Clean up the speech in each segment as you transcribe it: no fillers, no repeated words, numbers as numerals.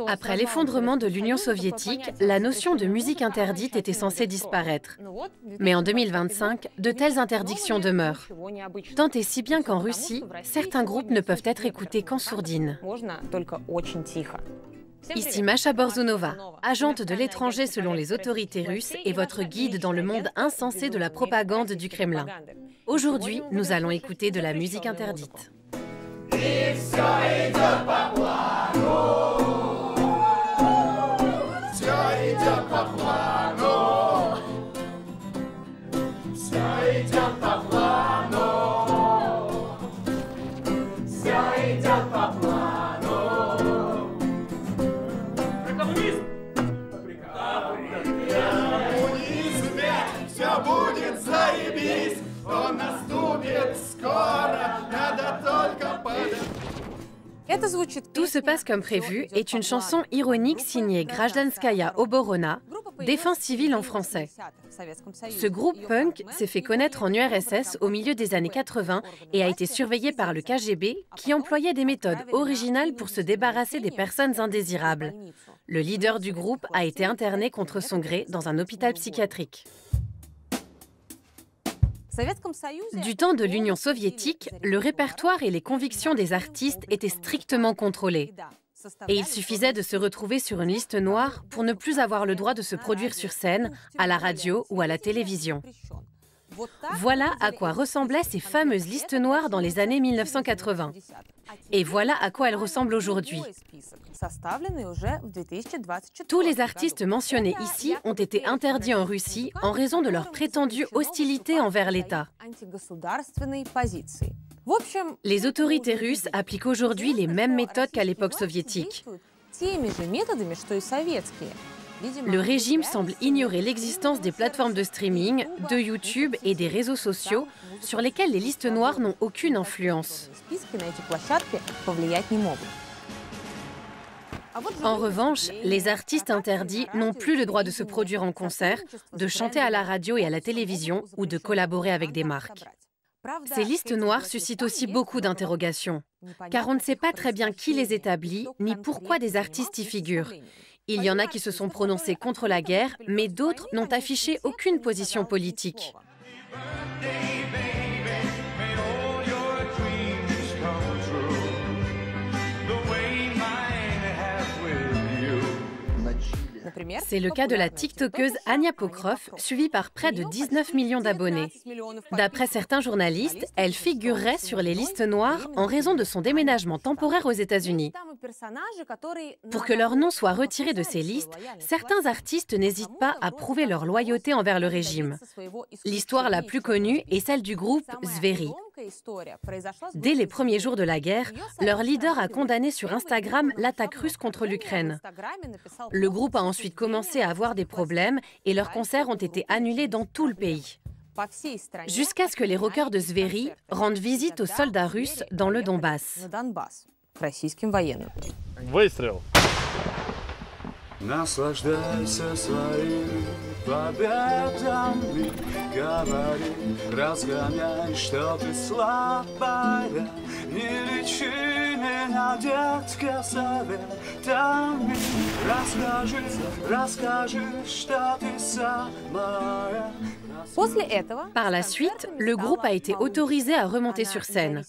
Après l'effondrement de l'Union soviétique, la notion de musique interdite était censée disparaître. Mais en 2025, de telles interdictions demeurent. Tant et si bien qu'en Russie, certains groupes ne peuvent être écoutés qu'en sourdine. Ici Masha Borzunova, agente de l'étranger selon les autorités russes et votre guide dans le monde insensé de la propagande du Kremlin. Aujourd'hui, nous allons écouter de la musique interdite. Tout se passe comme prévu est une chanson ironique signée Grajdanskaya Oborona, Défense civile en français. Ce groupe punk s'est fait connaître en URSS au milieu des années 80 et a été surveillé par le KGB qui employait des méthodes originales pour se débarrasser des personnes indésirables. Le leader du groupe a été interné contre son gré dans un hôpital psychiatrique. Du temps de l'Union soviétique, le répertoire et les convictions des artistes étaient strictement contrôlés. Et il suffisait de se retrouver sur une liste noire pour ne plus avoir le droit de se produire sur scène, à la radio ou à la télévision. Voilà à quoi ressemblaient ces fameuses listes noires dans les années 1980. Et voilà à quoi elles ressemblent aujourd'hui. Tous les artistes mentionnés ici ont été interdits en Russie en raison de leur prétendue hostilité envers l'État. Les autorités russes appliquent aujourd'hui les mêmes méthodes qu'à l'époque soviétique. Le régime semble ignorer l'existence des plateformes de streaming, de YouTube et des réseaux sociaux sur lesquels les listes noires n'ont aucune influence. En revanche, les artistes interdits n'ont plus le droit de se produire en concert, de chanter à la radio et à la télévision ou de collaborer avec des marques. Ces listes noires suscitent aussi beaucoup d'interrogations, car on ne sait pas très bien qui les établit ni pourquoi des artistes y figurent. Il y en a qui se sont prononcés contre la guerre, mais d'autres n'ont affiché aucune position politique. C'est le cas de la tiktokeuse Anya Pokrov, suivie par près de 19 millions d'abonnés. D'après certains journalistes, elle figurerait sur les listes noires en raison de son déménagement temporaire aux États-Unis. Pour que leur nom soit retiré de ces listes, certains artistes n'hésitent pas à prouver leur loyauté envers le régime. L'histoire la plus connue est celle du groupe Zveri. Dès les premiers jours de la guerre, leur leader a condamné sur Instagram l'attaque russe contre l'Ukraine. Le groupe a ensuite commencé à avoir des problèmes et leurs concerts ont été annulés dans tout le pays. Jusqu'à ce que les rockers de Zveri rendent visite aux soldats russes dans le Donbass. Наслаждайся своими победами, говори, разгоняй, что ты слабая, не лечи меня, детка, советами, расскажи, что ты самая. Par la suite, le groupe a été autorisé à remonter sur scène.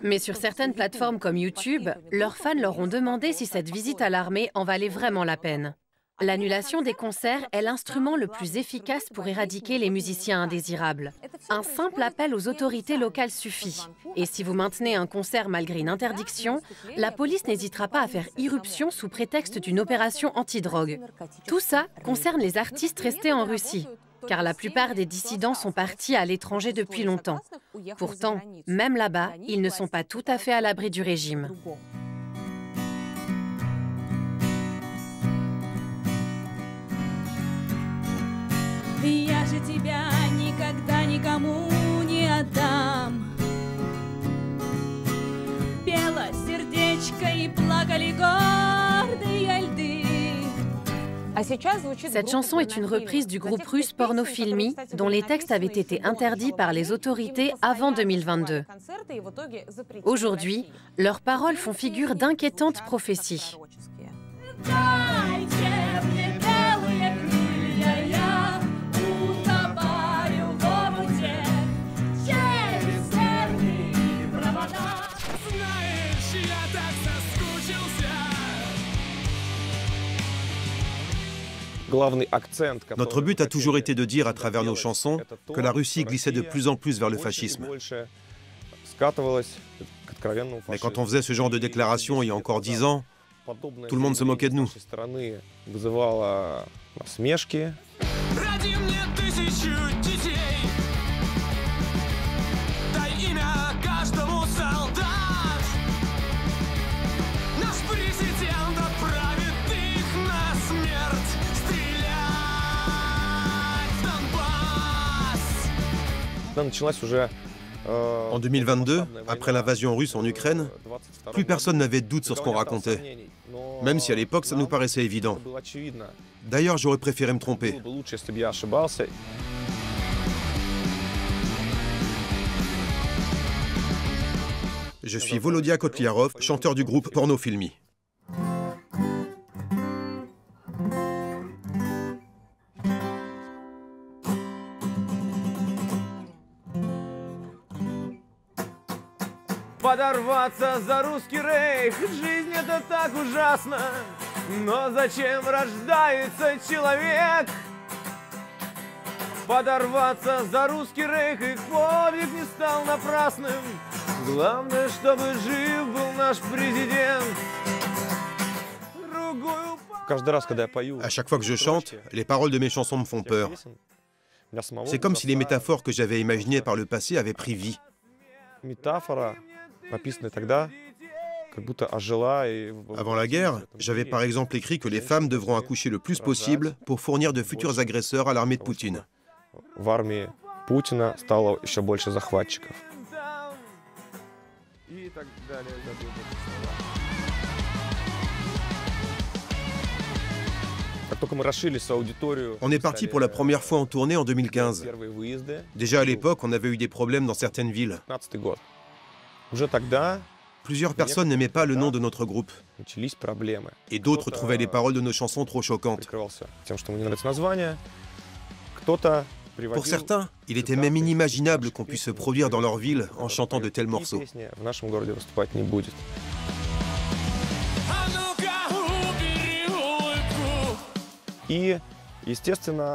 Mais sur certaines plateformes comme YouTube, leurs fans leur ont demandé si cette visite à l'armée en valait vraiment la peine. L'annulation des concerts est l'instrument le plus efficace pour éradiquer les musiciens indésirables. Un simple appel aux autorités locales suffit. Et si vous maintenez un concert malgré une interdiction, la police n'hésitera pas à faire irruption sous prétexte d'une opération anti-drogue. Tout ça concerne les artistes restés en Russie, car la plupart des dissidents sont partis à l'étranger depuis longtemps. Pourtant, même là-bas, ils ne sont pas tout à fait à l'abri du régime. Я же тебя никогда никому не отдам. Пело сердечко и плакали гордые льды. Cette chanson est une reprise du groupe russe Pornofilmi, dont les textes avaient été interdits par les autorités avant 2022. Aujourd'hui, leurs paroles font figure d'inquiétantes prophéties. Notre but a toujours été de dire à travers nos chansons que la Russie glissait de plus en plus vers le fascisme. Mais quand on faisait ce genre de déclaration il y a encore 10 ans, tout le monde se moquait de nous. En 2022, après l'invasion russe en Ukraine, plus personne n'avait de doute sur ce qu'on racontait, même si à l'époque ça nous paraissait évident. D'ailleurs, j'aurais préféré me tromper. Je suis Volodya Kotliarov, chanteur du groupe Pornofilmi. Подорваться за русский рейх, жизнь это так ужасно, но зачем рождается человек? Подорваться за русский рейх, их подвиг не стал напрасным, главное, чтобы жив был наш президент. À chaque fois que je chante, les paroles de mes chansons me font peur. C'est comme si les métaphores que j'avais imaginées par le passé avaient pris vie. Avant la guerre, j'avais par exemple écrit que les femmes devront accoucher le plus possible pour fournir de futurs agresseurs à l'armée de Poutine. On est parti pour la première fois en tournée en 2015. Déjà à l'époque, on avait eu des problèmes dans certaines villes. Plusieurs personnes n'aimaient pas le nom de notre groupe. Et d'autres trouvaient les paroles de nos chansons trop choquantes. Pour certains, il était même inimaginable qu'on puisse se produire dans leur ville en chantant de tels morceaux.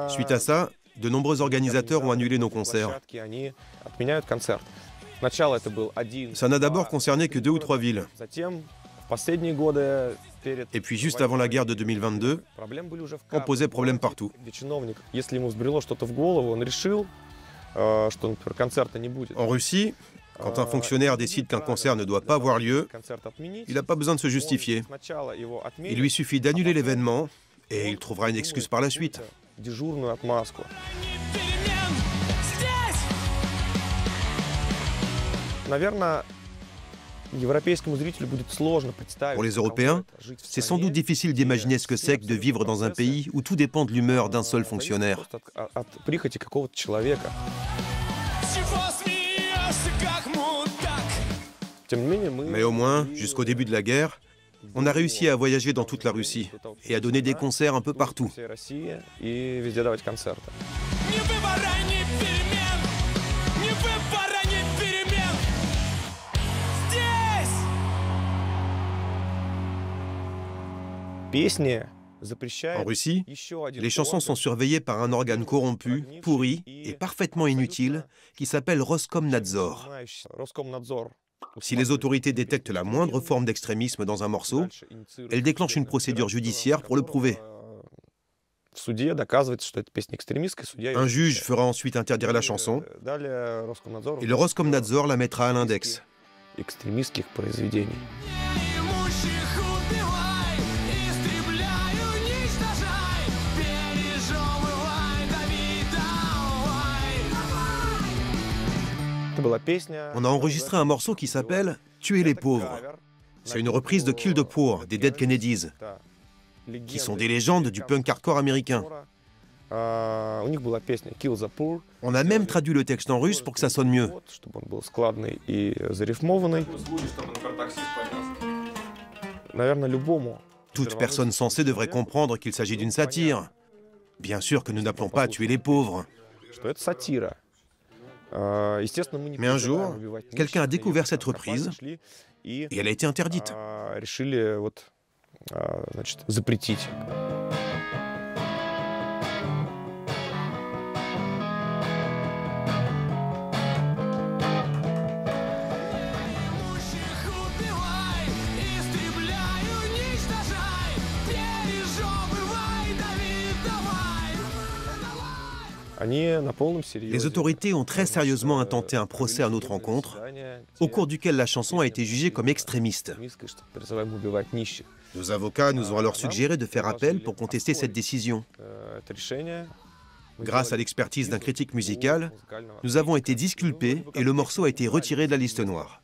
Suite à ça, de nombreux organisateurs ont annulé nos concerts. Ça n'a d'abord concerné que 2 ou 3 villes. Et puis juste avant la guerre de 2022, on posait problème partout. En Russie, quand un fonctionnaire décide qu'un concert ne doit pas avoir lieu, il n'a pas besoin de se justifier. Il lui suffit d'annuler l'événement et il trouvera une excuse par la suite. Pour les Européens, c'est sans doute difficile d'imaginer ce que c'est que de vivre dans un pays où tout dépend de l'humeur d'un seul fonctionnaire. Mais au moins, jusqu'au début de la guerre, on a réussi à voyager dans toute la Russie et à donner des concerts un peu partout. En Russie, les chansons sont surveillées par un organe corrompu, pourri et parfaitement inutile qui s'appelle Roskomnadzor. Si les autorités détectent la moindre forme d'extrémisme dans un morceau, elles déclenchent une procédure judiciaire pour le prouver. Un juge fera ensuite interdire la chanson et le Roskomnadzor la mettra à l'index. On a enregistré un morceau qui s'appelle « Tuer les pauvres ». C'est une reprise de Kill the Poor des Dead Kennedys. qui sont des légendes du punk hardcore américain. On a même traduit le texte en russe pour que ça sonne mieux. Toute personne sensée devrait comprendre qu'il s'agit d'une satire. Bien sûr que nous n'appelons pas à tuer les pauvres. Mais un jour, quelqu'un a découvert cette reprise et elle a été interdite. Les autorités ont très sérieusement intenté un procès à notre encontre, au cours duquel la chanson a été jugée comme extrémiste. Nos avocats nous ont alors suggéré de faire appel pour contester cette décision. Grâce à l'expertise d'un critique musical, nous avons été disculpés et le morceau a été retiré de la liste noire.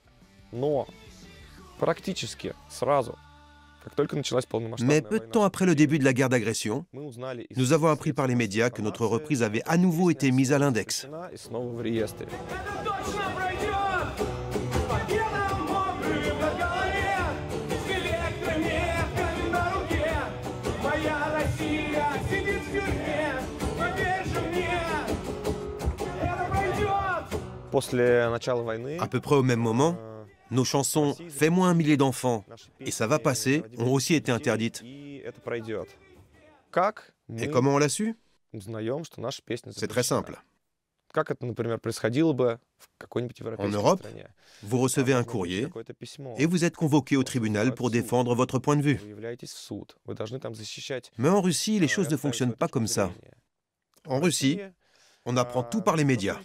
Mais peu de temps après le début de la guerre d'agression, nous avons appris par les médias que notre reprise avait à nouveau été mise à l'index. À peu près au même moment, nos chansons « Fais-moi un millier d'enfants » et « Ça va passer » ont aussi été interdites. Et comment on l'a su? C'est très simple. En Europe, vous recevez un courrier et vous êtes convoqué au tribunal pour défendre votre point de vue. Mais en Russie, les choses ne fonctionnent pas comme ça. En Russie, on apprend tout par les médias.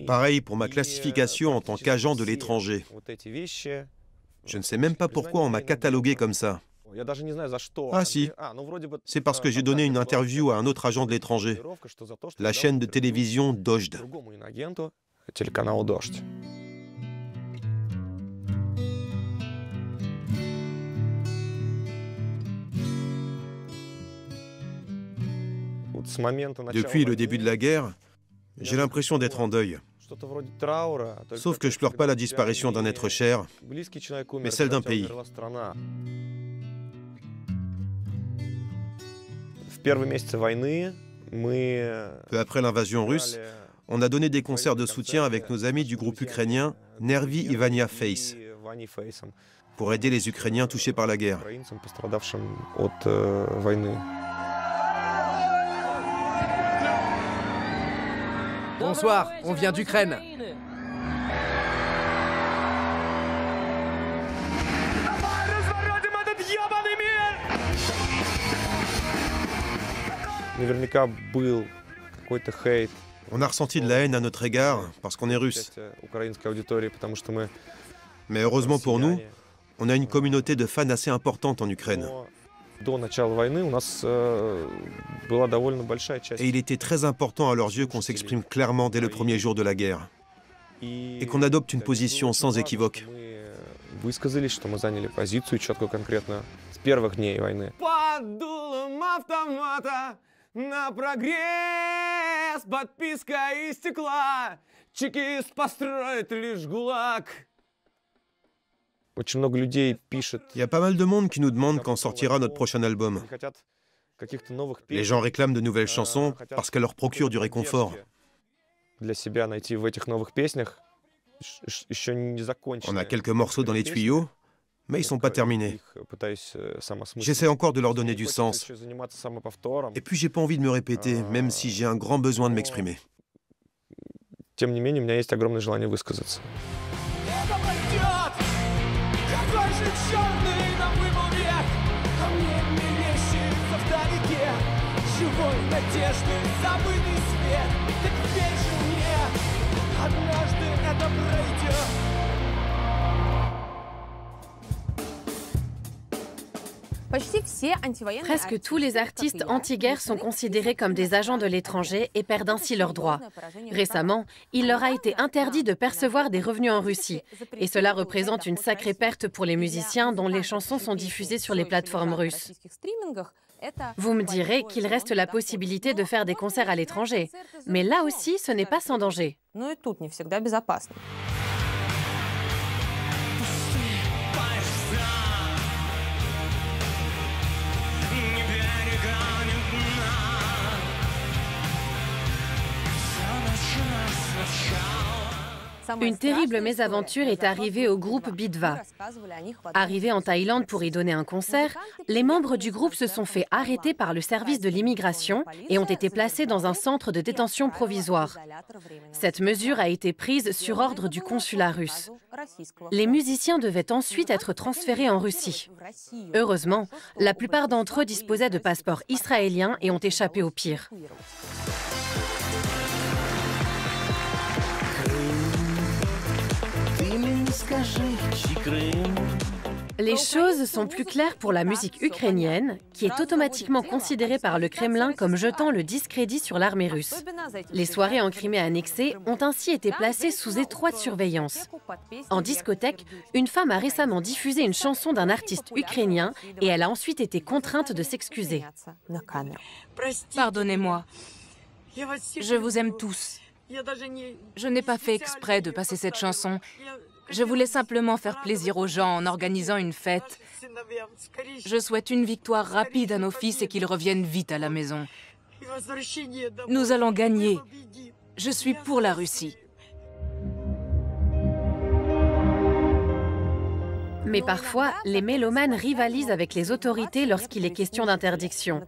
Pareil pour ma classification en tant qu'agent de l'étranger. Je ne sais même pas pourquoi on m'a catalogué comme ça. Ah si, c'est parce que j'ai donné une interview à un autre agent de l'étranger, la chaîne de télévision Dojd. Depuis le début de la guerre, j'ai l'impression d'être en deuil. Sauf que je pleure pas la disparition d'un être cher, mais celle d'un pays. Peu après l'invasion russe, on a donné des concerts de soutien avec nos amis du groupe ukrainien Nervi и Vania Face pour aider les Ukrainiens touchés par la guerre. Bonsoir, on vient d'Ukraine. On a ressenti de la haine à notre égard parce qu'on est russe. Mais heureusement pour nous, on a une communauté de fans assez importante en Ukraine. Et il était très important à leurs yeux qu'on s'exprime clairement dès le premier jour de la guerre et qu'on adopte une position sans équivoque. Il y a pas mal de monde qui nous demande quand sortira notre prochain album. Les gens réclament de nouvelles chansons parce qu'elles leur procurent du réconfort. On a quelques morceaux dans les tuyaux, mais ils ne sont pas terminés. J'essaie encore de leur donner du sens. Et puis j'ai pas envie de me répéter, même si j'ai un grand besoin de m'exprimer. Presque tous les artistes anti-guerre sont considérés comme des agents de l'étranger et perdent ainsi leurs droits. Récemment, il leur a été interdit de percevoir des revenus en Russie. Et cela représente une sacrée perte pour les musiciens dont les chansons sont diffusées sur les plateformes russes. Vous me direz qu'il reste la possibilité de faire des concerts à l'étranger. Mais là aussi, ce n'est pas sans danger. Une terrible mésaventure est arrivée au groupe Bitva. Arrivés en Thaïlande pour y donner un concert, les membres du groupe se sont fait arrêter par le service de l'immigration et ont été placés dans un centre de détention provisoire. Cette mesure a été prise sur ordre du consulat russe. Les musiciens devaient ensuite être transférés en Russie. Heureusement, la plupart d'entre eux disposaient de passeports israéliens et ont échappé au pire. Les choses sont plus claires pour la musique ukrainienne, qui est automatiquement considérée par le Kremlin comme jetant le discrédit sur l'armée russe. Les soirées en Crimée annexée ont ainsi été placées sous étroite surveillance. En discothèque, une femme a récemment diffusé une chanson d'un artiste ukrainien et elle a ensuite été contrainte de s'excuser. Pardonnez-moi, je vous aime tous. Je n'ai pas fait exprès de passer cette chanson. Je voulais simplement faire plaisir aux gens en organisant une fête. Je souhaite une victoire rapide à nos fils et qu'ils reviennent vite à la maison. Nous allons gagner. Je suis pour la Russie. Mais parfois, les mélomanes rivalisent avec les autorités lorsqu'il est question d'interdiction.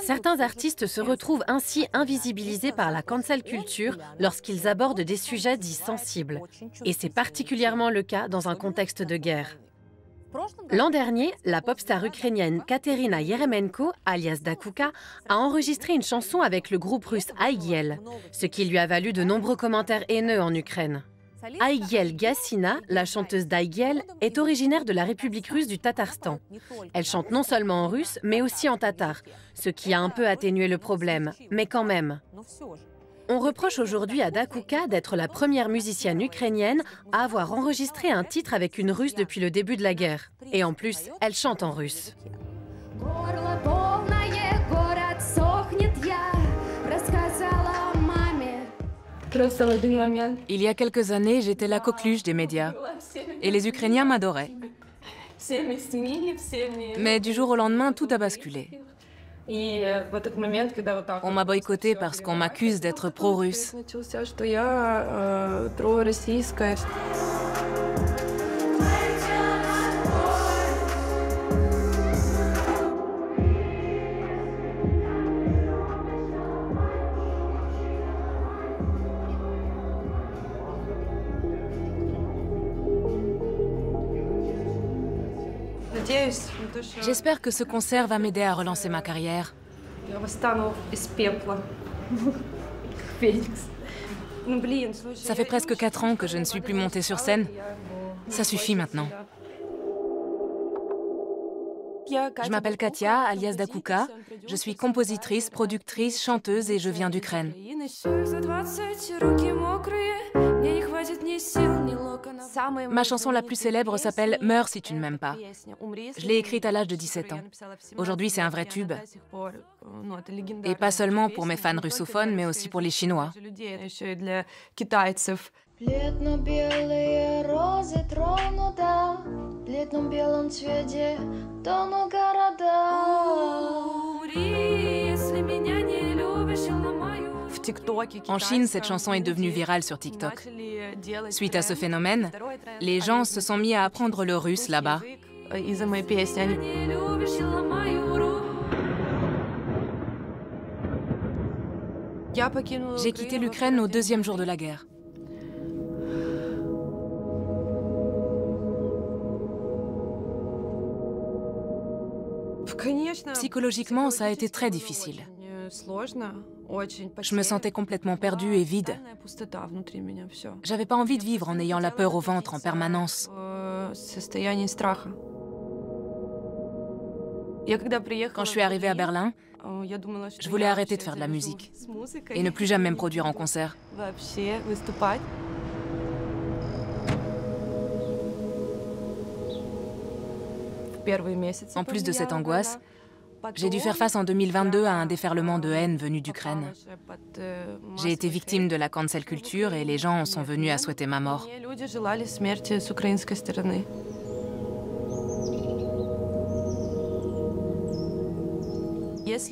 Certains artistes se retrouvent ainsi invisibilisés par la cancel culture lorsqu'ils abordent des sujets dits sensibles. Et c'est particulièrement le cas dans un contexte de guerre. L'an dernier, la pop star ukrainienne Katerina Yeremenko, alias Dakuka, a enregistré une chanson avec le groupe russe Aigiel, ce qui lui a valu de nombreux commentaires haineux en Ukraine. Aigiel Gassina, la chanteuse d'Aigiel, est originaire de la République russe du Tatarstan. Elle chante non seulement en russe, mais aussi en tatar, ce qui a un peu atténué le problème, mais quand même. On reproche aujourd'hui à Dakuka d'être la première musicienne ukrainienne à avoir enregistré un titre avec une Russe depuis le début de la guerre. Et en plus, elle chante en russe. Il y a quelques années, j'étais la coqueluche des médias. Et les Ukrainiens m'adoraient. Mais du jour au lendemain, tout a basculé. On m'a boycotté parce qu'on m'accuse d'être pro-russe. J'espère que ce concert va m'aider à relancer ma carrière. Ça fait presque 4 ans que je ne suis plus montée sur scène. Ça suffit maintenant. Je m'appelle Katia, alias Dakuka. Je suis compositrice, productrice, chanteuse et je viens d'Ukraine. Ma chanson la plus célèbre s'appelle « Meurs si tu ne m'aimes pas ». Je l'ai écrite à l'âge de 17 ans. Aujourd'hui, c'est un vrai tube. Et pas seulement pour mes fans russophones, mais aussi pour les Chinois. En Chine, cette chanson est devenue virale sur TikTok. Suite à ce phénomène, les gens se sont mis à apprendre le russe là-bas. J'ai quitté l'Ukraine au 2e jour de la guerre. Psychologiquement, ça a été très difficile. Je me sentais complètement perdue et vide. J'avais pas envie de vivre en ayant la peur au ventre en permanence. Quand je suis arrivée à Berlin, je voulais arrêter de faire de la musique et ne plus jamais me produire en concert. En plus de cette angoisse, j'ai dû faire face en 2022 à un déferlement de haine venu d'Ukraine. J'ai été victime de la cancel culture et les gens sont venus à souhaiter ma mort.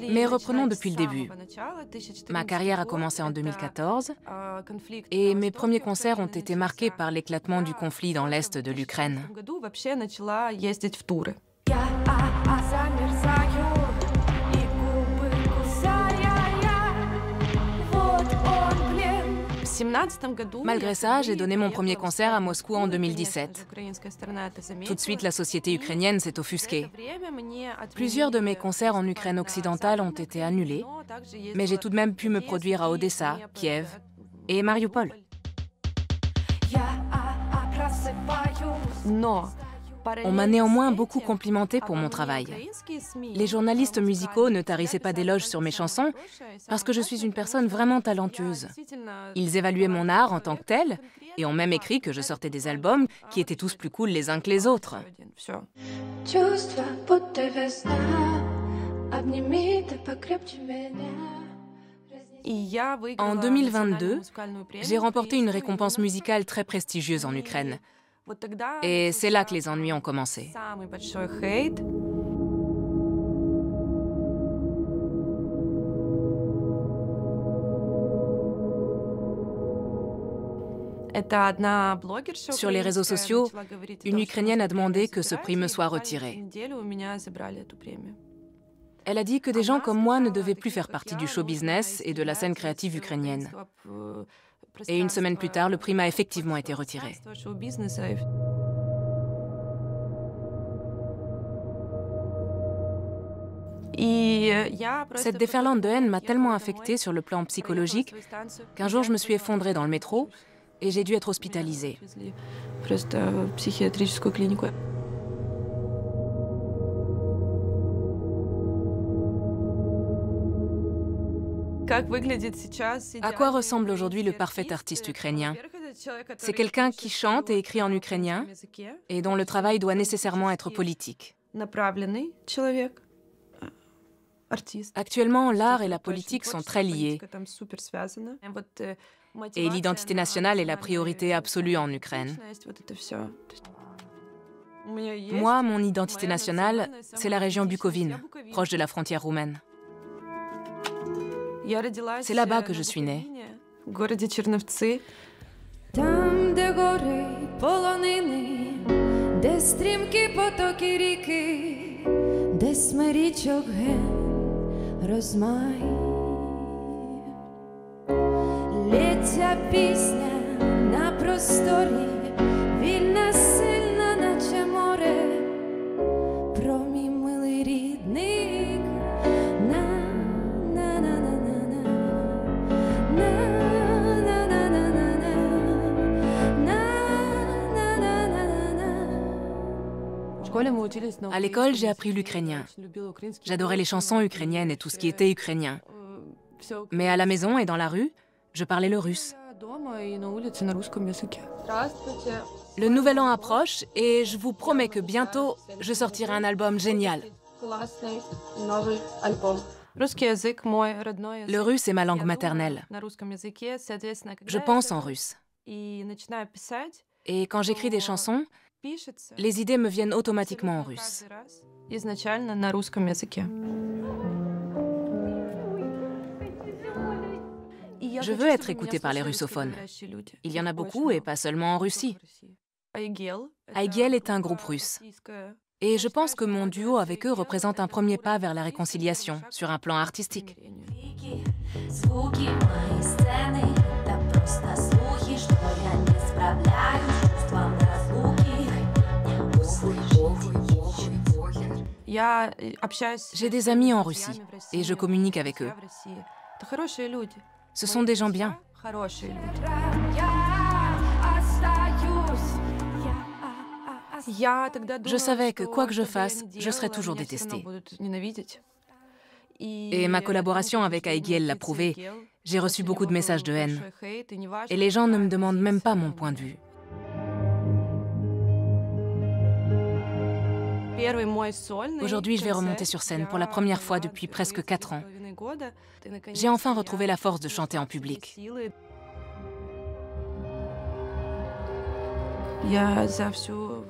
Mais reprenons depuis le début. Ma carrière a commencé en 2014 et mes premiers concerts ont été marqués par l'éclatement du conflit dans l'est de l'Ukraine. Malgré ça, j'ai donné mon premier concert à Moscou en 2017. Tout de suite, la société ukrainienne s'est offusquée. Plusieurs de mes concerts en Ukraine occidentale ont été annulés, mais j'ai tout de même pu me produire à Odessa, Kiev et Mariupol. On m'a néanmoins beaucoup complimenté pour mon travail. Les journalistes musicaux ne tarissaient pas d'éloges sur mes chansons parce que je suis une personne vraiment talentueuse. Ils évaluaient mon art en tant que tel et ont même écrit que je sortais des albums qui étaient tous plus cool les uns que les autres. En 2022, j'ai remporté une récompense musicale très prestigieuse en Ukraine. Et c'est là que les ennuis ont commencé. Sur les réseaux sociaux, une Ukrainienne a demandé que ce prix me soit retiré. Elle a dit que des gens comme moi ne devaient plus faire partie du show business et de la scène créative ukrainienne. Et une semaine plus tard, le prix m'a effectivement été retiré. Cette déferlante de haine m'a tellement affectée sur le plan psychologique qu'un jour je me suis effondrée dans le métro et j'ai dû être hospitalisée. À quoi ressemble aujourd'hui le parfait artiste ukrainien? C'est quelqu'un qui chante et écrit en ukrainien et dont le travail doit nécessairement être politique. Actuellement, l'art et la politique sont très liés. Et l'identité nationale est la priorité absolue en Ukraine. Moi, mon identité nationale, c'est la région Bukovine, proche de la frontière roumaine. C'est là-bas que je suis née. Там, де гори полонини, де стрімкі потоки ріки, де смирічок ген розмай. Лється пісня на просторі, вільна, сильна, наче море, про мій милий рідник. À l'école, j'ai appris l'ukrainien. J'adorais les chansons ukrainiennes et tout ce qui était ukrainien. Mais à la maison et dans la rue, je parlais le russe. Le nouvel an approche et je vous promets que bientôt, je sortirai un album génial. Le russe est ma langue maternelle. Je pense en russe. Et quand j'écris des chansons, les idées me viennent automatiquement en russe. Je veux être écoutée par les russophones. Il y en a beaucoup et pas seulement en Russie. Aigel est un groupe russe. Et je pense que mon duo avec eux représente un premier pas vers la réconciliation sur un plan artistique. J'ai des amis en Russie et je communique avec eux. Ce sont des gens bien. Je savais que quoi que je fasse, je serais toujours détestée. Et ma collaboration avec Aigiel l'a prouvé. J'ai reçu beaucoup de messages de haine. Et les gens ne me demandent même pas mon point de vue. Aujourd'hui, je vais remonter sur scène pour la première fois depuis presque 4 ans. J'ai enfin retrouvé la force de chanter en public.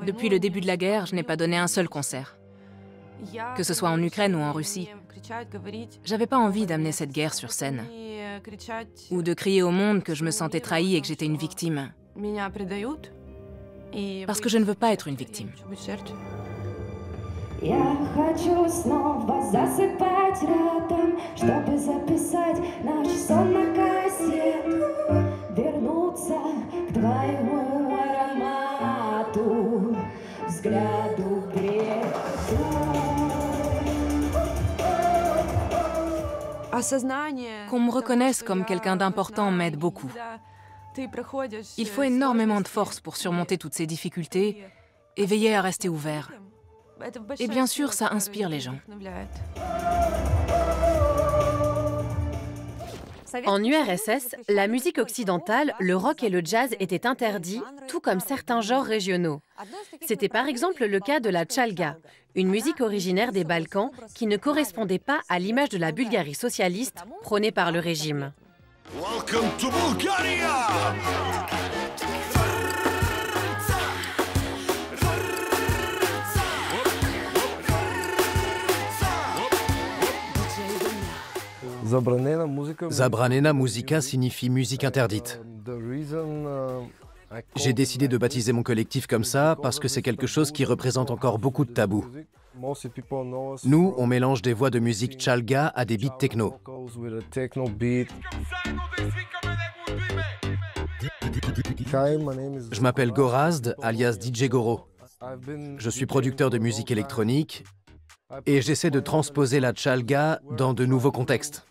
Depuis le début de la guerre, je n'ai pas donné un seul concert. Que ce soit en Ukraine ou en Russie. J'avais pas envie d'amener cette guerre sur scène. Ou de crier au monde que je me sentais trahie et que j'étais une victime. Parce que je ne veux pas être une victime. Я хочу снова засыпать рядом, чтобы записать наш сон на кассету, вернуться к твоему аромату, взгляду преду. Qu'on me reconnaisse comme quelqu'un d'important m'aide beaucoup. Il faut énormément de force pour surmonter toutes ces difficultés et veiller à rester ouvert. Et bien sûr, ça inspire les gens. En URSS, la musique occidentale, le rock et le jazz étaient interdits, tout comme certains genres régionaux. C'était par exemple le cas de la tchalga, une musique originaire des Balkans qui ne correspondait pas à l'image de la Bulgarie socialiste prônée par le régime. Welcome to Bulgaria! Zabranena Muzika signifie musique interdite. J'ai décidé de baptiser mon collectif comme ça parce que c'est quelque chose qui représente encore beaucoup de tabous. Nous, on mélange des voix de musique tchalga à des beats techno. Je m'appelle Gorazd, alias DJ Goro. Je suis producteur de musique électronique et j'essaie de transposer la tchalga dans de nouveaux contextes.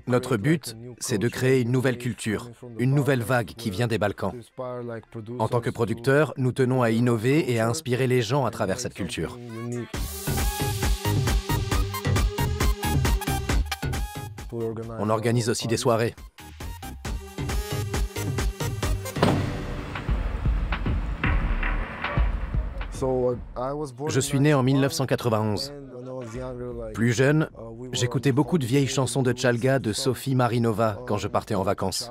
Notre but, c'est de créer une nouvelle culture, une nouvelle vague qui vient des Balkans. En tant que producteur, nous tenons à innover et à inspirer les gens à travers cette culture. On organise aussi des soirées. Je suis né en 1991. Plus jeune, j'écoutais beaucoup de vieilles chansons de tchalga de Sophie Marinova quand je partais en vacances.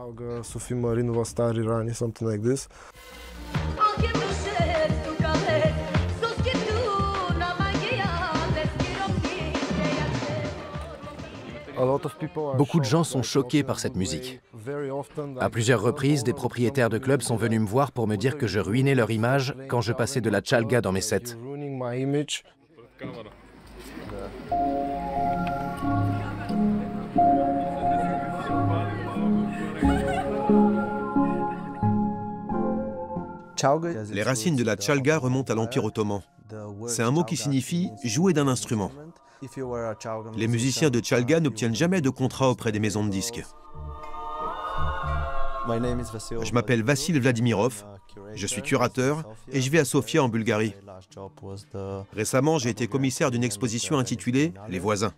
Beaucoup de gens sont choqués par cette musique. À plusieurs reprises, des propriétaires de clubs sont venus me voir pour me dire que je ruinais leur image quand je passais de la tchalga dans mes sets. Les racines de la tchalga remontent à l'Empire ottoman. C'est un mot qui signifie « jouer d'un instrument ». Les musiciens de tchalga n'obtiennent jamais de contrat auprès des maisons de disques. Je m'appelle Vassil Vladimirov, je suis curateur et je vis à Sofia en Bulgarie. Récemment, j'ai été commissaire d'une exposition intitulée « Les voisins »,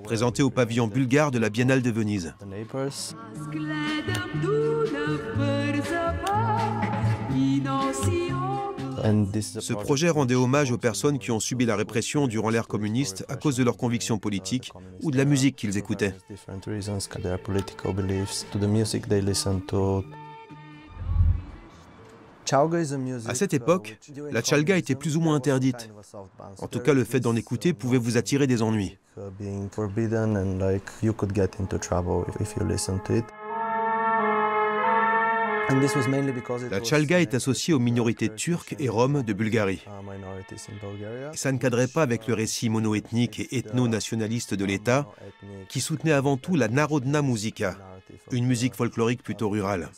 présentée au pavillon bulgare de la Biennale de Venise. Ce projet rendait hommage aux personnes qui ont subi la répression durant l'ère communiste à cause de leurs convictions politiques ou de la musique qu'ils écoutaient. À cette époque, la tchalga était plus ou moins interdite. En tout cas, le fait d'en écouter pouvait vous attirer des ennuis. La tchalga est associée aux minorités turques et roms de Bulgarie. Et ça ne cadrait pas avec le récit monoethnique et ethno-nationaliste de l'État, qui soutenait avant tout la Narodna Muzika, une musique folklorique plutôt rurale.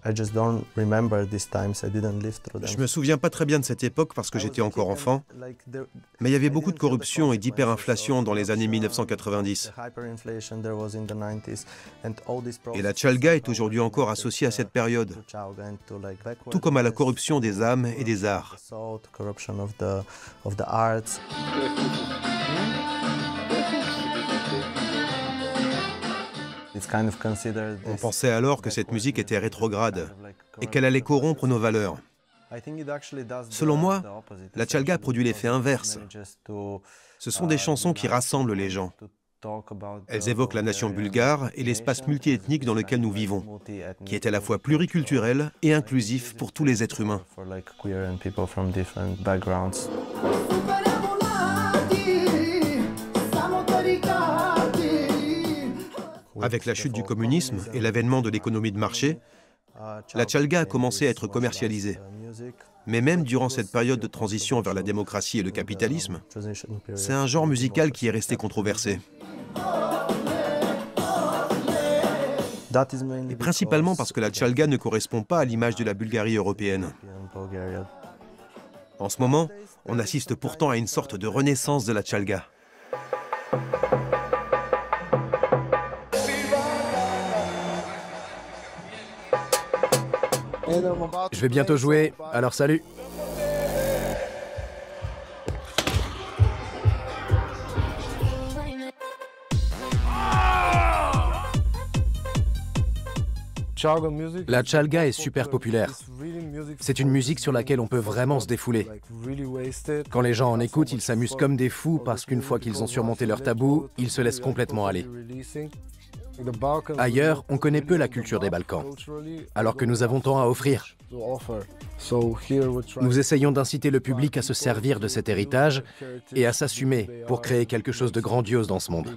Je me souviens pas très bien de cette époque parce que j'étais encore enfant, mais il y avait beaucoup de corruption et d'hyperinflation dans les années 1990. Et la Chalga est aujourd'hui encore associée à cette période, tout comme à la corruption des âmes et des arts. On pensait alors que cette musique était rétrograde et qu'elle allait corrompre nos valeurs. Selon moi, la Chalga produit l'effet inverse. Ce sont des chansons qui rassemblent les gens. Elles évoquent la nation bulgare et l'espace multiethnique dans lequel nous vivons, qui est à la fois pluriculturel et inclusif pour tous les êtres humains. Avec la chute du communisme et l'avènement de l'économie de marché, la Chalga a commencé à être commercialisée. Mais même durant cette période de transition vers la démocratie et le capitalisme, c'est un genre musical qui est resté controversé. Et principalement parce que la Chalga ne correspond pas à l'image de la Bulgarie européenne. En ce moment, on assiste pourtant à une sorte de renaissance de la Chalga. Je vais bientôt jouer, alors salut. La Chalga est super populaire. C'est une musique sur laquelle on peut vraiment se défouler. Quand les gens en écoutent, ils s'amusent comme des fous parce qu'une fois qu'ils ont surmonté leur tabou, ils se laissent complètement aller. Ailleurs, on connaît peu la culture des Balkans, alors que nous avons tant à offrir. Nous essayons d'inciter le public à se servir de cet héritage et à s'assumer pour créer quelque chose de grandiose dans ce monde.